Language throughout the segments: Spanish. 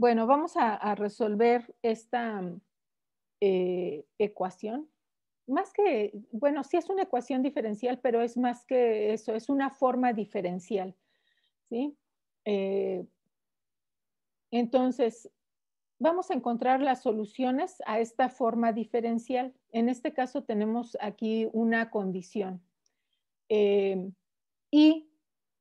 Bueno, vamos a resolver esta ecuación. Más que, bueno, sí es una ecuación diferencial, pero es más que eso, es una forma diferencial, ¿sí? Eh, entonces, vamos a encontrar las soluciones a esta forma diferencial. En este caso tenemos aquí una condición. Y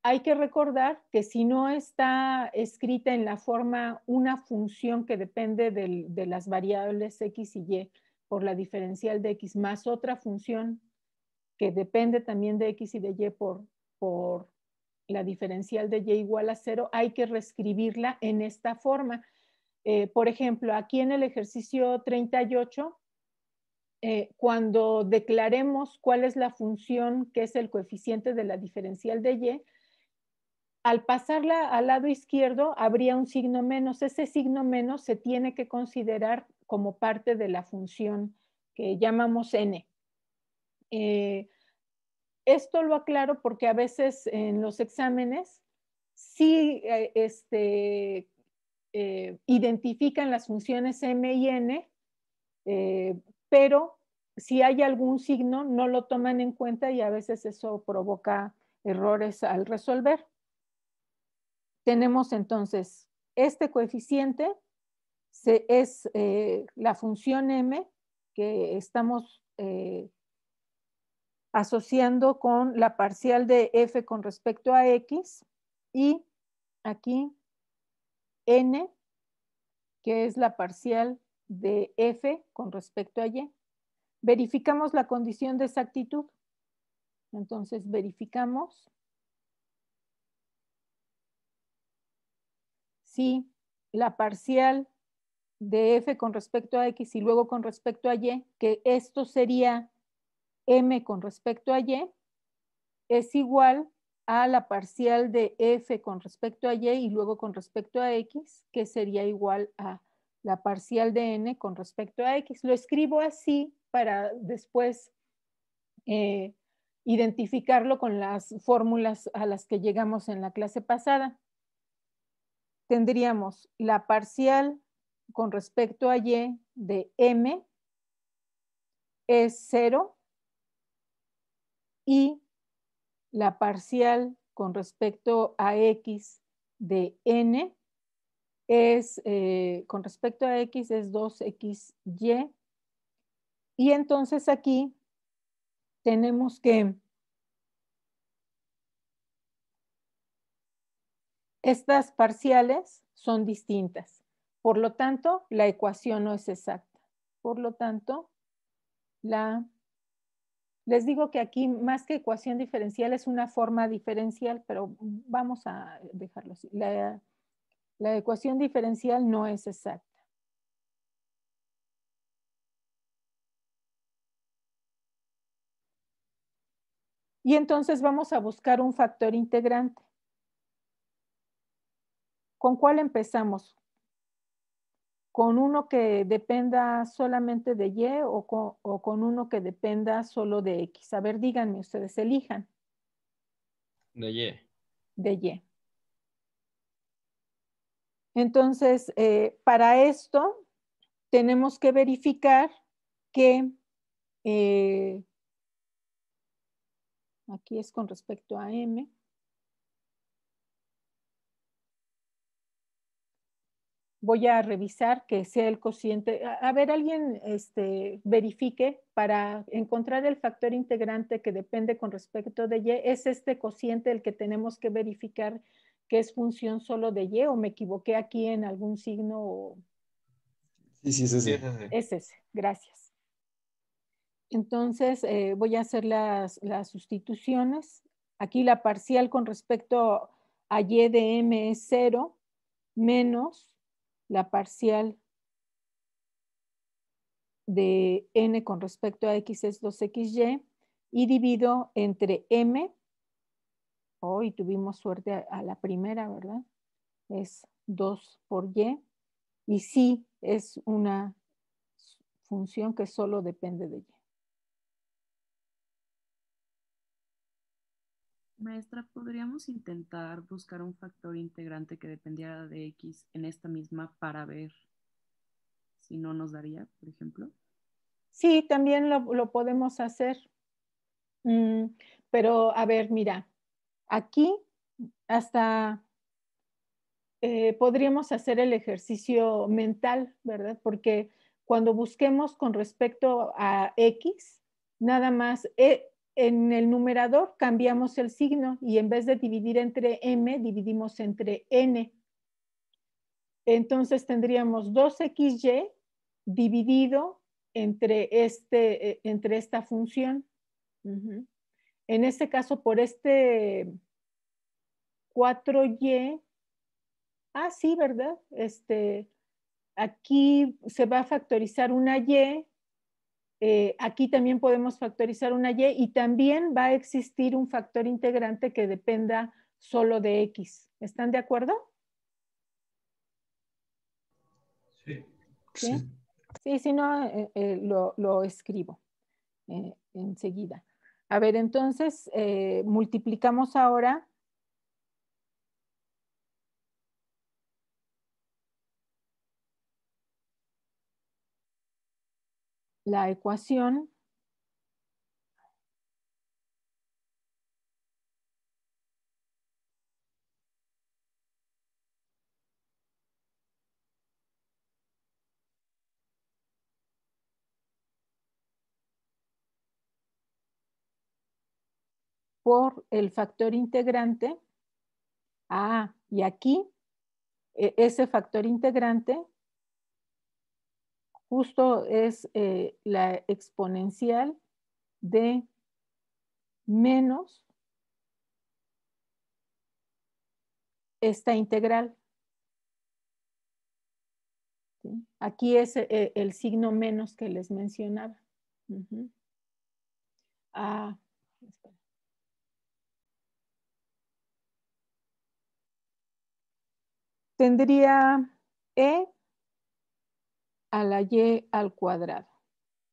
hay que recordar que si no está escrita en la forma una función que depende de las variables x y y por la diferencial de x más otra función que depende también de x y de y por la diferencial de y igual a 0, hay que reescribirla en esta forma. Por ejemplo, aquí en el ejercicio 38, cuando declaremos cuál es la función que es el coeficiente de la diferencial de y, al pasarla al lado izquierdo habría un signo menos. Ese signo menos se tiene que considerar como parte de la función que llamamos n. Esto lo aclaro porque a veces en los exámenes sí identifican las funciones m y n, pero si hay algún signo no lo toman en cuenta y a veces eso provoca errores al resolver. Tenemos entonces este coeficiente, es la función m que estamos asociando con la parcial de f con respecto a x y aquí n, que es la parcial de f con respecto a y. Verificamos la condición de exactitud. Entonces verificamos si la parcial de f con respecto a x y luego con respecto a y, que esto sería m con respecto a y, es igual a la parcial de f con respecto a y luego con respecto a x, que sería igual a la parcial de n con respecto a x. Lo escribo así para después identificarlo con las fórmulas a las que llegamos en la clase pasada. Tendríamos la parcial con respecto a y de m es 0 y la parcial con respecto a x de n es, con respecto a x es 2xy. Y entonces aquí tenemos que estas parciales son distintas. Por lo tanto, la ecuación no es exacta. Por lo tanto, les digo que aquí más que ecuación diferencial es una forma diferencial, pero vamos a dejarlo así. La ecuación diferencial no es exacta. Y entonces vamos a buscar un factor integrante. ¿Con cuál empezamos? ¿Con uno que dependa solamente de y o con uno que dependa solo de x? A ver, díganme ustedes, elijan. De y. De y. Entonces, para esto tenemos que verificar que aquí es con respecto a m. Voy a revisar que sea el cociente. A ver, alguien verifique para encontrar el factor integrante que depende con respecto de y. ¿Es este cociente el que tenemos que verificar que es función solo de y o me equivoqué aquí en algún signo? Sí, es Sí, ese. es ese. Es ese, gracias. Entonces voy a hacer las sustituciones. Aquí la parcial con respecto a y de m es 0 menos la parcial de n con respecto a x es 2xy y divido entre m, hoy tuvimos suerte a la primera, ¿verdad? Es 2 por y sí es una función que solo depende de y. Maestra, ¿podríamos intentar buscar un factor integrante que dependiera de X en esta misma para ver si no nos daría, por ejemplo? Sí, también lo podemos hacer. Pero, a ver, mira, aquí hasta podríamos hacer el ejercicio mental, ¿verdad? Porque cuando busquemos con respecto a X, nada más en el numerador cambiamos el signo y en vez de dividir entre M, dividimos entre N. Entonces tendríamos 2XY dividido entre, entre esta función. En este caso, por este 4Y, sí, ¿verdad? Aquí se va a factorizar una Y, aquí también podemos factorizar una Y y también va a existir un factor integrante que dependa solo de X. ¿Están de acuerdo? Sí. Sí, sí, si no, lo escribo enseguida. A ver, entonces multiplicamos ahora la ecuación por el factor integrante. Y aquí ese factor integrante justo es la exponencial de menos esta integral. ¿Sí? Aquí es el signo menos que les mencionaba. Espera. Tendría E a la Y al cuadrado,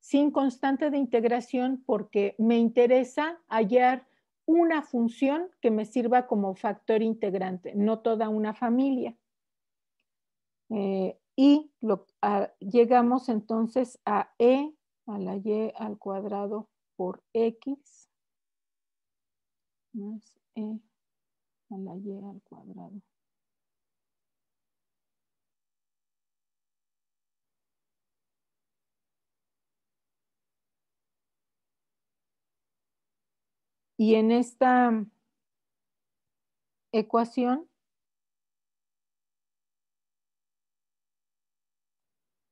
sin constante de integración porque me interesa hallar una función que me sirva como factor integrante, no toda una familia. Y llegamos entonces a E a la Y al cuadrado por X más E a la Y al cuadrado. Y en esta ecuación,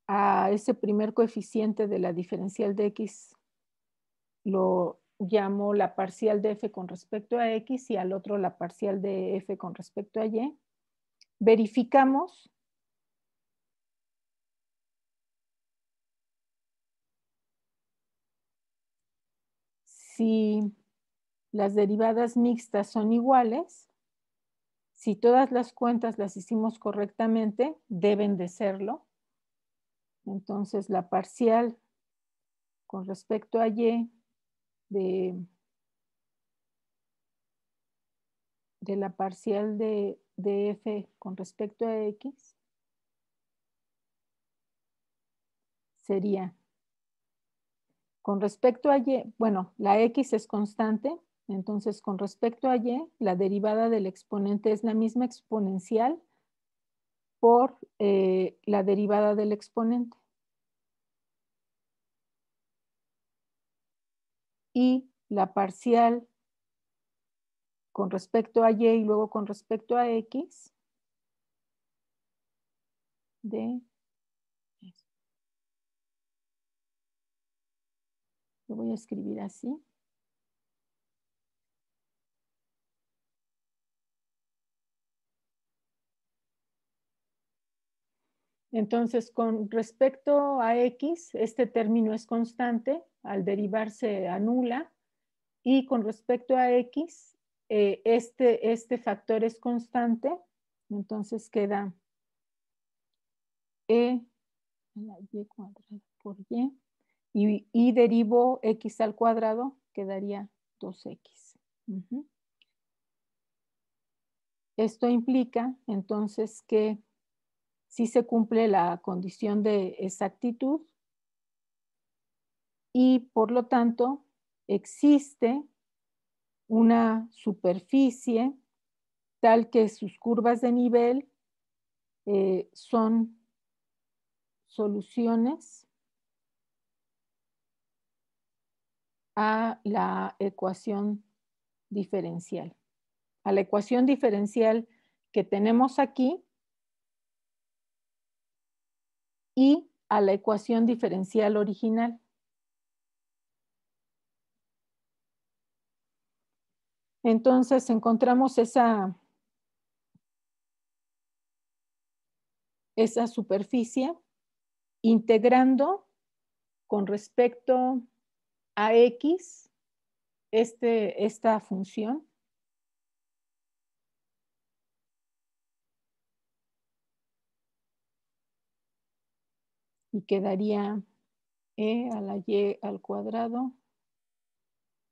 a ese primer coeficiente de la diferencial de X lo llamo la parcial de F con respecto a X y al otro la parcial de F con respecto a Y. Verificamos si las derivadas mixtas son iguales. Si todas las cuentas las hicimos correctamente, deben de serlo. Entonces, la parcial con respecto a Y de la parcial de F con respecto a X sería, con respecto a Y, bueno, la X es constante, entonces con respecto a Y, la derivada del exponente es la misma exponencial por la derivada del exponente. Y la parcial con respecto a Y y luego con respecto a X de, lo voy a escribir así. Entonces, con respecto a X, este término es constante, al derivarse anula, y con respecto a X, este factor es constante, entonces queda E a la Y cuadrada por Y, y derivo X al cuadrado, quedaría 2X. Esto implica entonces que sí se cumple la condición de exactitud y por lo tanto existe una superficie tal que sus curvas de nivel son soluciones a la ecuación diferencial. A la ecuación diferencial que tenemos aquí y a la ecuación diferencial original. Entonces encontramos esa superficie integrando con respecto a x esta función. Y quedaría e a la y al cuadrado,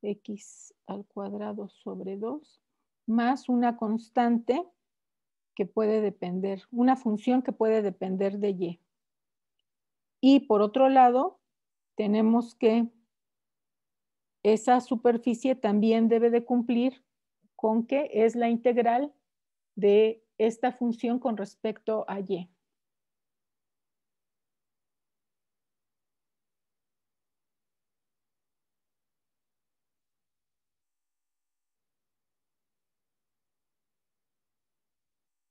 x al cuadrado sobre 2, más una constante que puede depender, una función que puede depender de y. Y por otro lado, tenemos que esa superficie también debe de cumplir con que es la integral de esta función con respecto a y.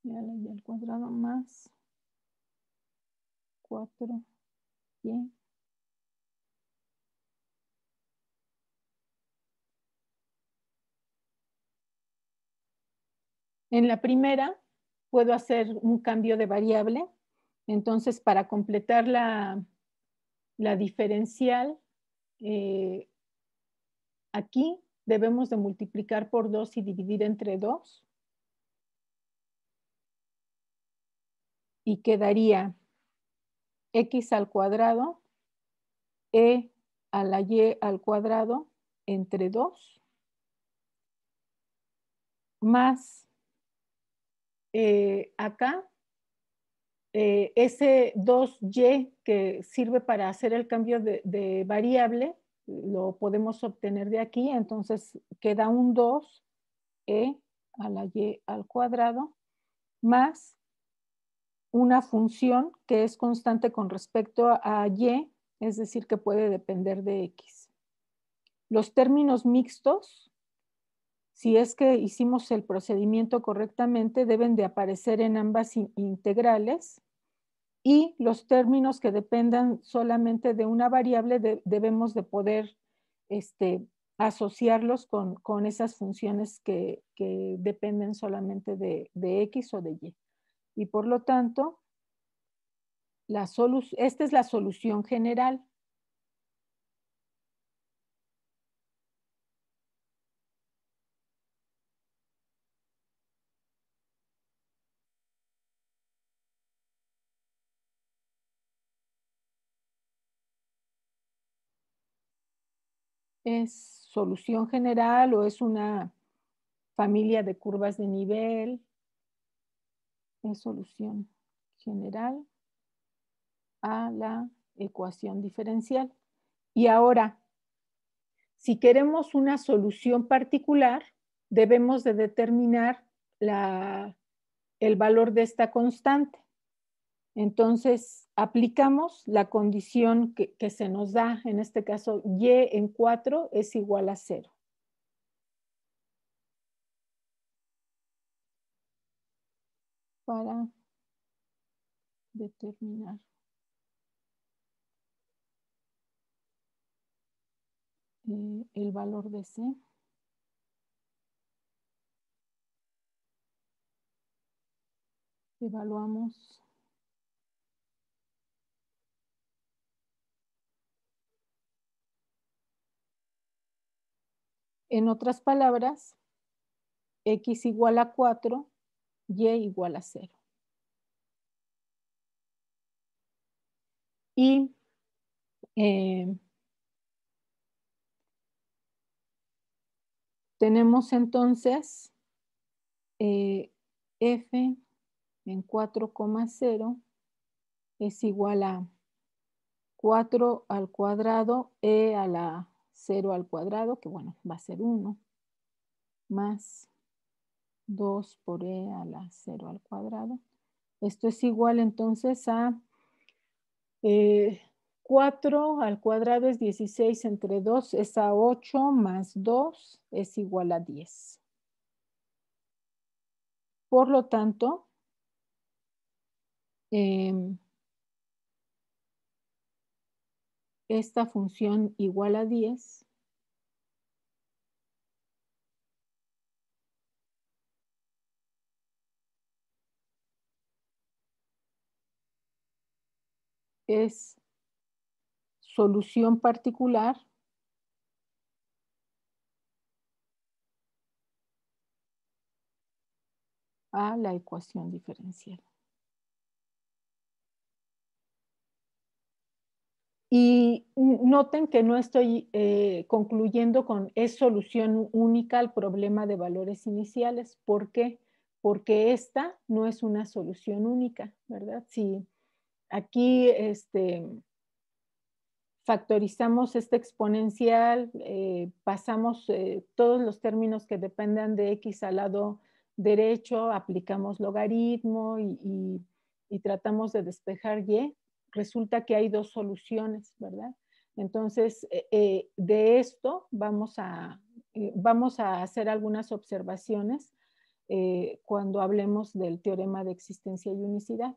Y a la y al cuadrado más 4y. En la primera puedo hacer un cambio de variable. Entonces, para completar la diferencial, aquí debemos de multiplicar por 2 y dividir entre 2. Y quedaría x al cuadrado, e a la y al cuadrado entre 2, más acá ese 2y que sirve para hacer el cambio de variable, lo podemos obtener de aquí, entonces queda un 2e a la y al cuadrado, más una función que es constante con respecto a y, es decir, que puede depender de x. Los términos mixtos, si es que hicimos el procedimiento correctamente, deben de aparecer en ambas integrales. Y los términos que dependan solamente de una variable debemos de poder asociarlos con esas funciones que dependen solamente de x o de y. Y por lo tanto, esta es la solución general. ¿Es solución general o es una familia de curvas de nivel? Es solución general a la ecuación diferencial. Y ahora, si queremos una solución particular, debemos de determinar el valor de esta constante. Entonces, aplicamos la condición que se nos da, en este caso, y en 4 es igual a 0. Para determinar el valor de C. Evaluamos en otras palabras, x igual a 4, y igual a 0. Y tenemos entonces f en 4,0 es igual a 4 al cuadrado e a la 0 al cuadrado, que bueno, va a ser 1, más 2 por e a la 0 al cuadrado. Esto es igual entonces a 4 al cuadrado es 16 entre 2 es a 8 más 2 es igual a 10. Por lo tanto, esta función igual a 10 es solución particular a la ecuación diferencial. Y noten que no estoy concluyendo con es solución única al problema de valores iniciales. ¿Por qué? Porque esta no es una solución única, ¿verdad? Si aquí factorizamos esta exponencial, pasamos todos los términos que dependan de x al lado derecho, aplicamos logaritmo y tratamos de despejar y, resulta que hay dos soluciones, ¿verdad? Entonces, de esto vamos a hacer algunas observaciones cuando hablemos del teorema de existencia y unicidad.